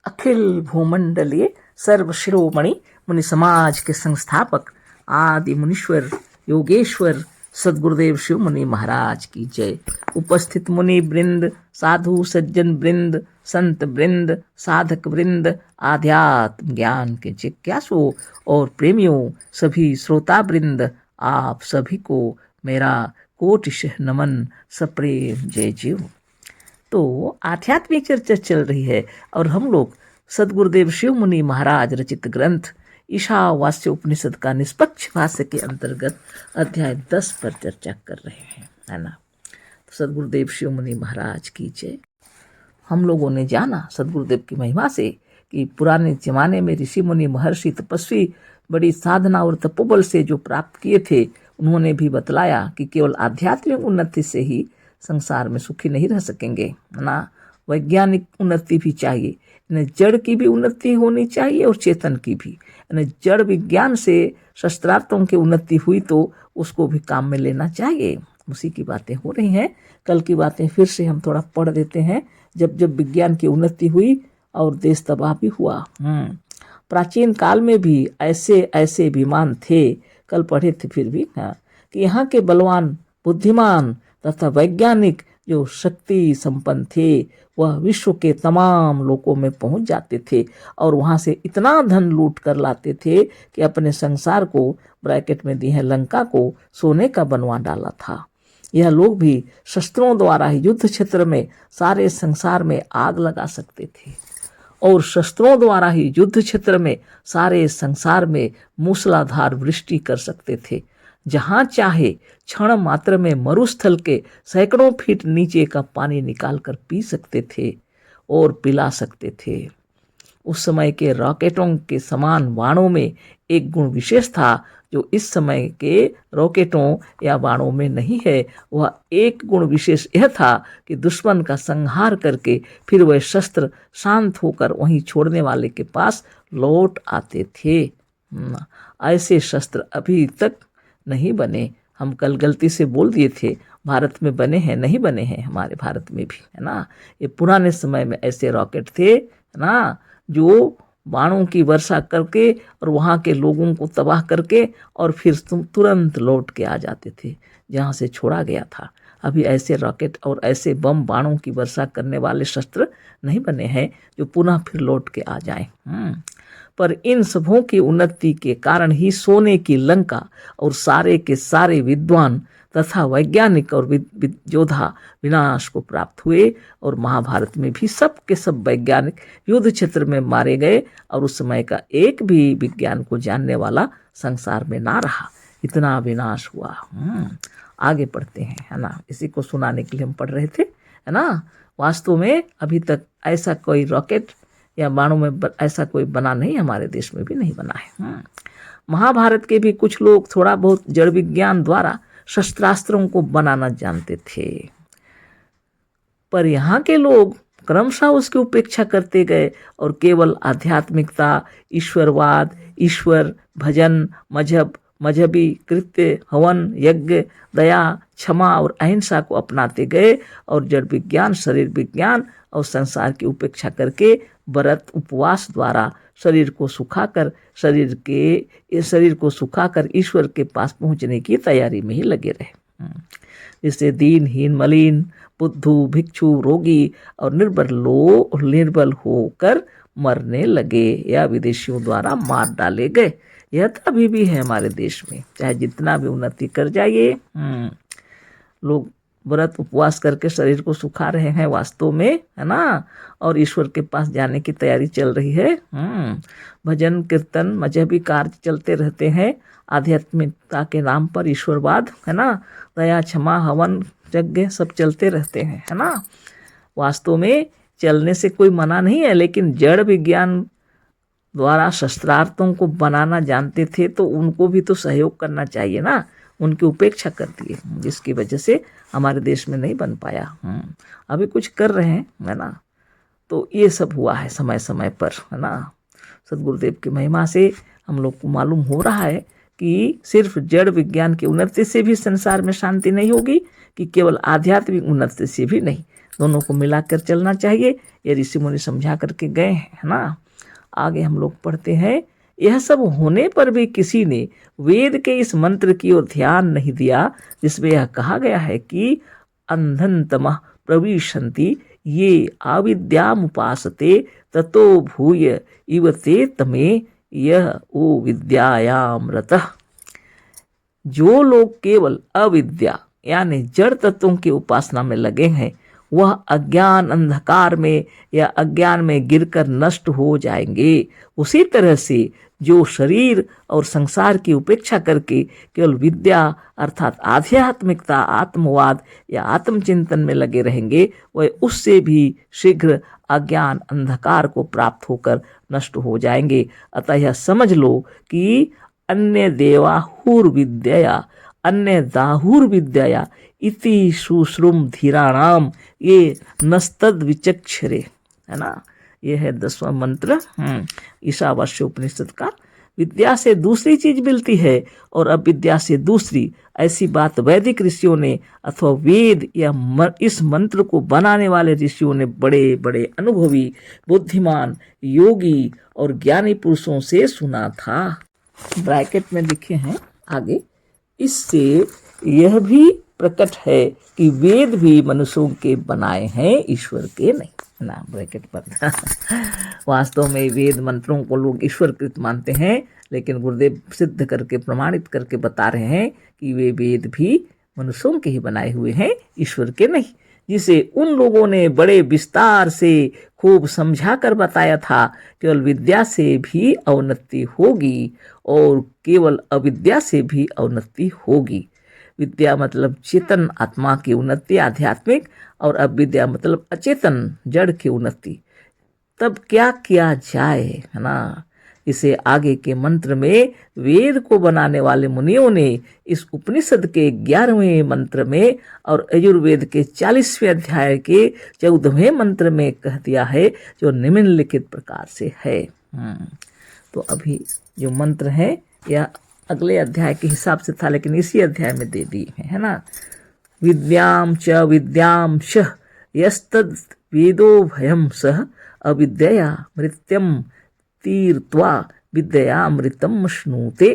अखिल भूमंडलीय सर्वशिरोमणि मुनि समाज के संस्थापक आदि मुनीश्वर योगेश्वर सदगुरुदेव शिव मुनि महाराज की जय। उपस्थित मुनि वृंद, साधु सज्जन वृंद, संत वृंद, साधक वृंद, आध्यात्म ज्ञान के जिज्ञासु और प्रेमियों, सभी श्रोता वृंद, आप सभी को मेरा कोटिशः नमन, सप्रेम जय जीव। तो आध्यात्मिक चर्चा चल रही है और हम लोग सदगुरुदेव शिव मुनि महाराज रचित ग्रंथ ईशावास्य उपनिषद का निष्पक्ष भाष्य के अंतर्गत अध्याय 10 पर चर्चा कर रहे हैं, है ना। तो सदगुरुदेव शिव मुनि महाराज की जय। हम लोगों ने जाना सदगुरुदेव की महिमा से कि पुराने जमाने में ऋषि मुनि महर्षि तपस्वी बड़ी साधना और तपोबल से जो प्राप्त किए थे, उन्होंने भी बतलाया कि केवल आध्यात्मिक उन्नति से ही संसार में सुखी नहीं रह सकेंगे, है ना। वैज्ञानिक उन्नति भी चाहिए, जड़ की भी उन्नति होनी चाहिए और चेतन की भी। जड़ विज्ञान से शस्त्रास्त्रों की उन्नति हुई तो उसको भी काम में लेना चाहिए। उसी की बातें हो रही हैं। कल की बातें फिर से हम थोड़ा पढ़ देते हैं। जब जब विज्ञान की उन्नति हुई और देश तबाह भी हुआ। प्राचीन काल में भी ऐसे ऐसे विमान थे, कल पढ़े थे फिर भी, हाँ, कि यहाँ के बलवान, बुद्धिमान तथा वैज्ञानिक जो शक्ति संपन्न थे, वह विश्व के तमाम लोकों में पहुंच जाते थे और वहां से इतना धन लूट कर लाते थे कि अपने संसार को, ब्रैकेट में दी है लंका को, सोने का बनवा डाला था। यह लोग भी शस्त्रों द्वारा ही युद्ध क्षेत्र में सारे संसार में आग लगा सकते थे और शस्त्रों द्वारा ही युद्ध क्षेत्र में सारे संसार में मूसलाधार वृष्टि कर सकते थे। जहां चाहे क्षण मात्र में मरुस्थल के सैकड़ों फीट नीचे का पानी निकालकर पी सकते थे और पिला सकते थे। उस समय के रॉकेटों के समान बाणों में एक गुण विशेष था जो इस समय के रॉकेटों या बाणों में नहीं है। वह एक गुण विशेष यह था कि दुश्मन का संहार करके फिर वह शस्त्र शांत होकर वहीं छोड़ने वाले के पास लौट आते थे। ऐसे शस्त्र अभी तक नहीं बने। हम कल गलती से बोल दिए थे भारत में बने हैं, नहीं बने हैं हमारे भारत में भी, है ना। ये पुराने समय में ऐसे रॉकेट थे, है ना, जो बाणों की वर्षा करके और वहाँ के लोगों को तबाह करके और फिर तुरंत लौट के आ जाते थे जहाँ से छोड़ा गया था। अभी ऐसे रॉकेट और ऐसे बम बाणों की वर्षा करने वाले शस्त्र नहीं बने हैं जो पुनः फिर लौट के आ जाएं। पर इन सबों की उन्नति के कारण ही सोने की लंका और सारे के सारे विद्वान तथा वैज्ञानिक और योद्धा विनाश को प्राप्त हुए और महाभारत में भी सब के सब वैज्ञानिक युद्ध क्षेत्र में मारे गए और उस समय का एक भी विज्ञान को जानने वाला संसार में ना रहा। इतना विनाश हुआ। आगे पढ़ते हैं, है ना। इसी को सुनाने के लिए हम पढ़ रहे थे, है ना। वास्तव में अभी तक ऐसा कोई रॉकेट या बाणों में ऐसा कोई बना नहीं, हमारे देश में भी नहीं बना है। महाभारत के भी कुछ लोग थोड़ा बहुत जड़ विज्ञान द्वारा शस्त्रास्त्रों को बनाना जानते थे, पर यहाँ के लोग क्रमशः उसकी उपेक्षा करते गए और केवल आध्यात्मिकता, ईश्वरवाद, ईश्वर भजन, मजहबी कृत्य, हवन, यज्ञ, दया, क्षमा और अहिंसा को अपनाते गए और जड़ विज्ञान, शरीर विज्ञान और संसार की उपेक्षा करके व्रत उपवास द्वारा शरीर को सुखाकर ईश्वर के पास पहुंचने की तैयारी में ही लगे रहे। जिससे दीनहीन, मलिन, बुद्धू, भिक्षु, रोगी और निर्बल होकर मरने लगे या विदेशियों द्वारा मार डाले गए। यह तो अभी भी है हमारे देश में, चाहे जितना भी उन्नति कर जाइए। लोग व्रत उपवास करके शरीर को सुखा रहे हैं वास्तव में, है ना, और ईश्वर के पास जाने की तैयारी चल रही है। भजन कीर्तन मजहबी कार्य चलते रहते हैं आध्यात्मिकता के नाम पर, ईश्वरवाद, है ना, दया, क्षमा, हवन, यज्ञ सब चलते रहते हैं, है ना। वास्तव में चलने से कोई मना नहीं है, लेकिन जड़ विज्ञान द्वारा शस्त्रास्त्रों को बनाना जानते थे तो उनको भी तो सहयोग करना चाहिए ना। उनकी उपेक्षा कर दिए, जिसकी वजह से हमारे देश में नहीं बन पाया। अभी कुछ कर रहे हैं, है ना। तो ये सब हुआ है समय समय पर, है ना। सदगुरुदेव की महिमा से हम लोग को मालूम हो रहा है कि सिर्फ जड़ विज्ञान की उन्नति से भी संसार में शांति नहीं होगी, कि केवल आध्यात्मिक उन्नति से भी नहीं, दोनों को मिलाकर चलना चाहिए। ये ऋषि मुनि समझा करके गए हैं, है ना। आगे हम लोग पढ़ते हैं, यह सब होने पर भी किसी ने वेद के इस मंत्र की ओर ध्यान नहीं दिया जिसमें यह कहा गया है कि अंधनतमः प्रविशन्ति ये अविद्यामुपासते ततो भूय इव ते तमे यह ओ विद्यायाम रतः। जो लोग केवल अविद्या यानी जड़ तत्वों की उपासना में लगे हैं वह अज्ञान अंधकार में या अज्ञान में गिरकर नष्ट हो जाएंगे। उसी तरह से जो शरीर और संसार की उपेक्षा करके केवल विद्या अर्थात आध्यात्मिकता, आत्मवाद या आत्मचिंतन में लगे रहेंगे वह उससे भी शीघ्र अज्ञान अंधकार को प्राप्त होकर नष्ट हो जाएंगे। अतः यह समझ लो कि अन्य देवाहुर विद्या अन्य दाहुर विद्या इति शुश्रुम धीराणाम ये नस्तद विचक्षरे, है ना। ये है 10वां मंत्र ईशावास्य उपनिषद का। विद्या से दूसरी चीज मिलती है और अविद्या से दूसरी, ऐसी बात वैदिक ऋषियों ने अथवा वेद या इस मंत्र को बनाने वाले ऋषियों ने बड़े बड़े अनुभवी, बुद्धिमान, योगी और ज्ञानी पुरुषों से सुना था। ब्रैकेट में लिखे हैं आगे, इससे यह भी प्रकट है कि वेद भी मनुष्यों के बनाए हैं, ईश्वर के नहीं, ना। ब्रैकेट पर वास्तव में वेद मंत्रों को लोग ईश्वरकृत मानते हैं, लेकिन गुरुदेव सिद्ध करके प्रमाणित करके बता रहे हैं कि वे वेद भी मनुष्यों के ही बनाए हुए हैं, ईश्वर के नहीं। जिसे उन लोगों ने बड़े विस्तार से खूब समझा कर बताया था केवल विद्या से भी अवनति होगी और केवल अविद्या से भी अवनति होगी। विद्या मतलब चेतन आत्मा की उन्नति आध्यात्मिक, और अविद्या मतलब अचेतन जड़ की उन्नति। तब क्या किया जाए, है ना। इसे आगे के मंत्र में वेद को बनाने वाले मुनियों ने इस उपनिषद के 11वें मंत्र में और यजुर्वेद के 40वें अध्याय के 14वें मंत्र में कह दिया है, जो निम्नलिखित प्रकार से है। तो अभी जो मंत्र है यह अगले अध्याय के हिसाब से था, लेकिन इसी अध्याय में दे दिए हैं, है ना। विद्याम च विद्याम च यस्तद वेदो भयम सह अविद्या मृत्यम तीर्त्वा विद्यामृतम श्नुते।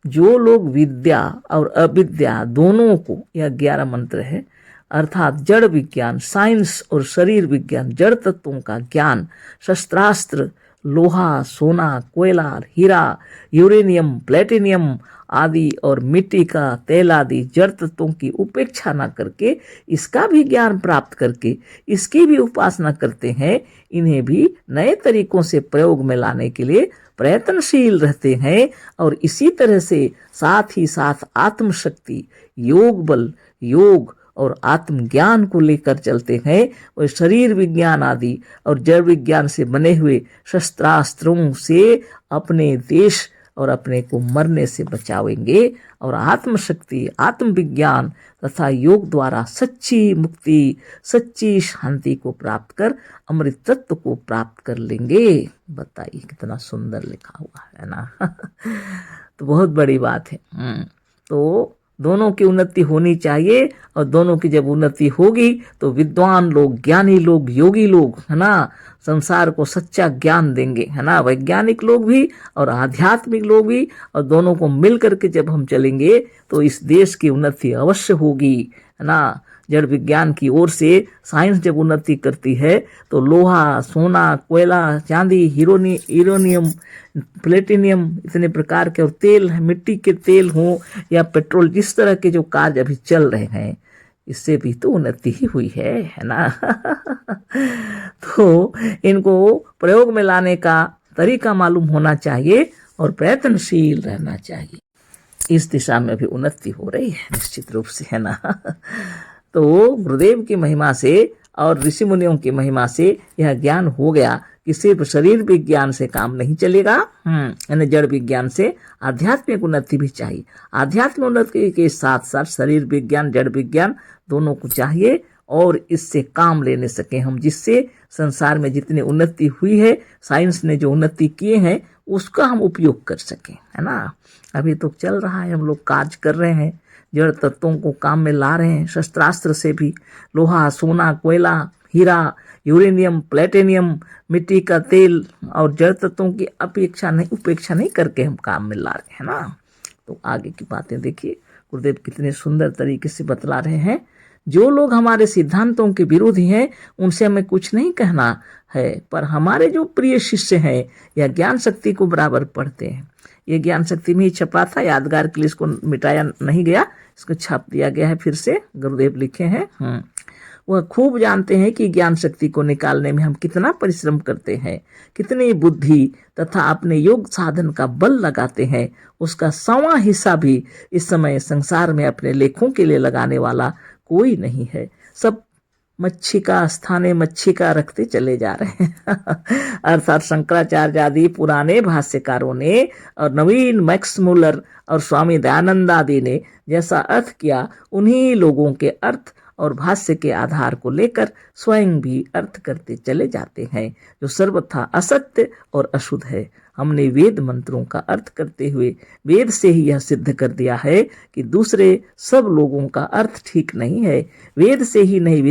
जो लोग विद्या और अविद्या दोनों को, यह 11 मंत्र है, अर्थात जड़ विज्ञान, साइंस और शरीर विज्ञान, जड़ तत्वों का ज्ञान, शस्त्रास्त्र, लोहा, सोना, कोयला, हीरा, यूरेनियम, प्लेटिनियम आदि और मिट्टी का तेल आदि जड़ तत्वों की उपेक्षा न करके इसका भी ज्ञान प्राप्त करके इसकी भी उपासना करते हैं, इन्हें भी नए तरीकों से प्रयोग में लाने के लिए प्रयत्नशील रहते हैं। और इसी तरह से साथ ही साथ आत्मशक्ति, योग बल, योग और आत्मज्ञान को लेकर चलते हैं। और शरीर विज्ञान आदि और जड़ विज्ञान से बने हुए शस्त्रास्त्रों से अपने देश और अपने को मरने से बचावेंगे। और आत्मशक्ति, आत्मविज्ञान तथा योग द्वारा सच्ची मुक्ति, सच्ची शांति को प्राप्त कर अमृत तत्व को प्राप्त कर लेंगे। बताइए कितना सुंदर लिखा हुआ है ना। तो बहुत बड़ी बात है। तो दोनों की उन्नति होनी चाहिए, और दोनों की जब उन्नति होगी तो विद्वान लोग, ज्ञानी लोग, योगी लोग, है ना, संसार को सच्चा ज्ञान देंगे, है ना। वैज्ञानिक लोग भी और आध्यात्मिक लोग भी, और दोनों को मिल करके जब हम चलेंगे तो इस देश की उन्नति अवश्य होगी, है ना। जड़ विज्ञान की ओर से साइंस जब उन्नति करती है तो लोहा, सोना, कोयला, चांदी, यूरेनियम, प्लेटिनियम इतने प्रकार के, और तेल, मिट्टी के तेल हो या पेट्रोल, जिस तरह के जो कार्य अभी चल रहे हैं, इससे भी तो उन्नति ही हुई है ना। तो इनको प्रयोग में लाने का तरीका मालूम होना चाहिए और प्रयत्नशील रहना चाहिए। इस दिशा में भी उन्नति हो रही है निश्चित रूप से, है ना। तो गुरुदेव की महिमा से और ऋषि मुनियों की महिमा से यह ज्ञान हो गया कि सिर्फ शरीर विज्ञान से काम नहीं चलेगा, यानी जड़ विज्ञान से आध्यात्मिक उन्नति भी चाहिए। आध्यात्मिक उन्नति के साथ साथ शरीर विज्ञान, जड़ विज्ञान दोनों को चाहिए, और इससे काम लेने सके हम, जिससे संसार में जितनी उन्नति हुई है, साइंस ने जो उन्नति किए हैं उसका हम उपयोग कर सकें, है ना। अभी तो चल रहा है, हम लोग कार्य कर रहे हैं, जड़ तत्वों को काम में ला रहे हैं, शस्त्रास्त्र से भी लोहा, सोना, कोयला, हीरा, यूरेनियम, प्लेटिनियम, मिट्टी का तेल और जड़ तत्वों की उपेक्षा नहीं करके हम काम में ला रहे हैं ना। तो आगे की बातें देखिए, गुरुदेव कितने सुंदर तरीके से बतला रहे हैं। जो लोग हमारे सिद्धांतों के विरोधी हैं उनसे हमें कुछ नहीं कहना है, पर हमारे जो प्रिय शिष्य हैं या ज्ञान शक्ति को बराबर पढ़ते हैं, ये ज्ञान शक्ति में ही छपा था, यादगार के लिए इसको मिटाया नहीं गया, इसको छाप दिया गया है फिर से, गुरुदेव लिखे हैं। वह खूब जानते हैं कि ज्ञान शक्ति को निकालने में हम कितना परिश्रम करते हैं, कितनी बुद्धि तथा अपने योग साधन का बल लगाते हैं। उसका 100वां हिस्सा भी इस समय संसार में अपने लेखों के लिए लगाने वाला कोई नहीं है। सब मच्छी का स्थाने मच्छी का रखते चले जा रहे हैं। अर्थात शंकराचार्य आदि पुराने भाष्यकारों ने और नवीन मैक्स मुलर और स्वामी दयानंद आदि ने जैसा अर्थ किया, उन्हीं लोगों के अर्थ और भाष्य के आधार को लेकर स्वयं भी अर्थ करते चले जाते हैं, जो सर्वथा असत्य और अशुद्ध है। हमने वेद मंत्रों का अर्थ करते हुए वेद से ही यह सिद्ध कर दिया है कि दूसरे सब लोगों का अर्थ ठीक नहीं है। वेद से ही नहीं,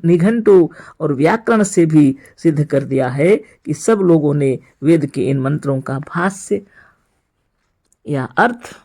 निघंटु और व्याकरण से भी सिद्ध कर दिया है कि सब लोगों ने वेद के इन मंत्रों का भाष्य या अर्थ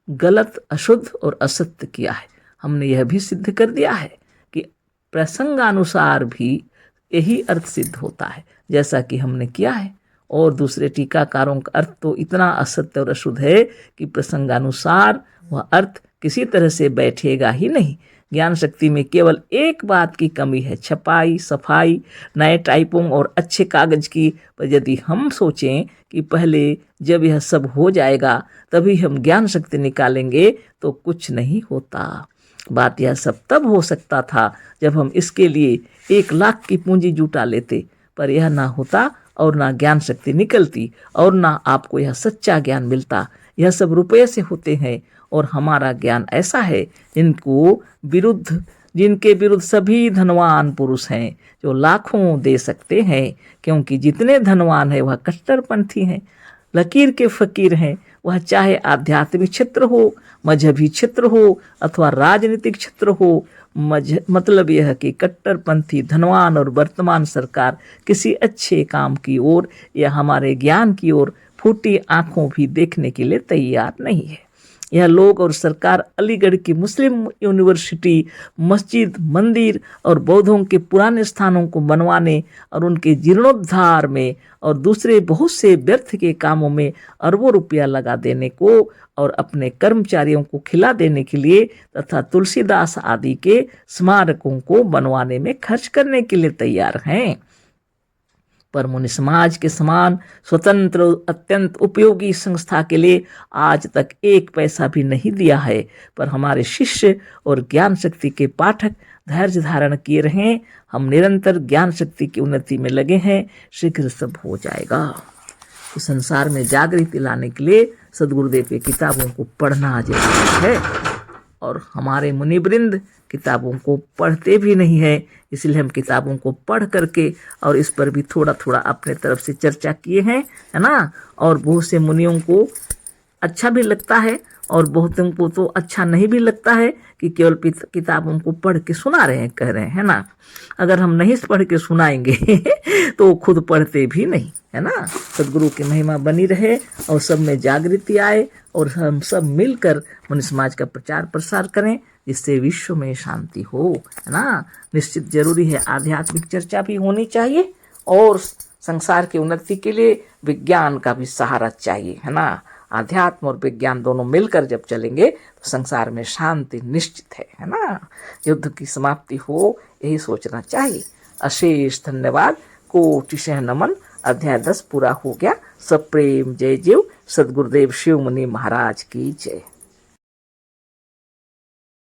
गलत, अशुद्ध और असत्य किया है। हमने यह भी सिद्ध कर दिया है कि प्रसंगानुसार भी यही अर्थ सिद्ध होता है, जैसा कि हमने किया है। और दूसरे टीकाकारों का अर्थ तो इतना असत्य और अशुद्ध है कि प्रसंगानुसार वह अर्थ किसी तरह से बैठेगा ही नहीं। ज्ञान शक्ति में केवल एक बात की कमी है, छपाई, सफाई, नए टाइपों और अच्छे कागज की। पर यदि हम सोचें कि पहले जब यह सब हो जाएगा तभी हम ज्ञान शक्ति निकालेंगे, तो कुछ नहीं होता। बात यह सब तब हो सकता था जब हम इसके लिए 1 लाख की पूंजी जुटा लेते, पर यह ना होता और ना ज्ञान शक्ति निकलती और ना आपको यह सच्चा ज्ञान मिलता। यह सब रुपये से होते हैं और हमारा ज्ञान ऐसा है जिनके विरुद्ध सभी धनवान पुरुष हैं, जो लाखों दे सकते हैं, क्योंकि जितने धनवान हैं वह कट्टरपंथी हैं, लकीर के फकीर हैं। वह चाहे आध्यात्मिक क्षेत्र हो, मजहबी क्षेत्र हो अथवा राजनीतिक क्षेत्र हो, मतलब यह कि कट्टरपंथी धनवान और वर्तमान सरकार किसी अच्छे काम की ओर या हमारे ज्ञान की ओर फूटी आंखों भी देखने के लिए तैयार नहीं है। यह लोग और सरकार अलीगढ़ की मुस्लिम यूनिवर्सिटी, मस्जिद, मंदिर और बौद्धों के पुराने स्थानों को बनवाने और उनके जीर्णोद्धार में और दूसरे बहुत से व्यर्थ के कामों में अरबों रुपया लगा देने को और अपने कर्मचारियों को खिला देने के लिए तथा तुलसीदास आदि के स्मारकों को बनवाने में खर्च करने के लिए तैयार हैं। पर मुनि समाज के समान स्वतंत्र अत्यंत उपयोगी संस्था के लिए आज तक 1 पैसा भी नहीं दिया है। पर हमारे शिष्य और ज्ञान शक्ति के पाठक धैर्य धारण किए रहें। हम निरंतर ज्ञान शक्ति की उन्नति में लगे हैं, शीघ्र सब हो जाएगा। तो संसार में जागृति लाने के लिए सदगुरुदेव की किताबों को पढ़ना जरूरी है, और हमारे मुनिवृंद किताबों को पढ़ते भी नहीं है। इसलिए हम किताबों को पढ़ करके और इस पर भी थोड़ा थोड़ा अपने तरफ से चर्चा किए हैं, है ना। और बहुत से मुनियों को अच्छा भी लगता है और बहुतों को तो अच्छा नहीं भी लगता है कि केवल किताबों को पढ़ के सुना रहे हैं, कह रहे हैं, है ना। अगर हम नहीं पढ़ के सुनाएंगे तो खुद पढ़ते भी नहीं, है ना। सदगुरु की महिमा बनी रहे और सब में जागृति आए और हम सब मिलकर मुनि समाज का प्रचार प्रसार करें, जिससे विश्व में शांति हो, है ना। निश्चित जरूरी है आध्यात्मिक चर्चा भी होनी चाहिए और संसार की उन्नति के लिए विज्ञान का भी सहारा चाहिए, है ना। आध्यात्म और विज्ञान दोनों मिलकर जब चलेंगे तो संसार में शांति निश्चित है ना। युद्ध की समाप्ति हो, यही सोचना चाहिए। अशेष धन्यवाद, कोटिशः नमन। अध्याय 10 पूरा हो गया। सब प्रेम, जय जीव। सदगुरुदेव शिव मुनि महाराज की जय।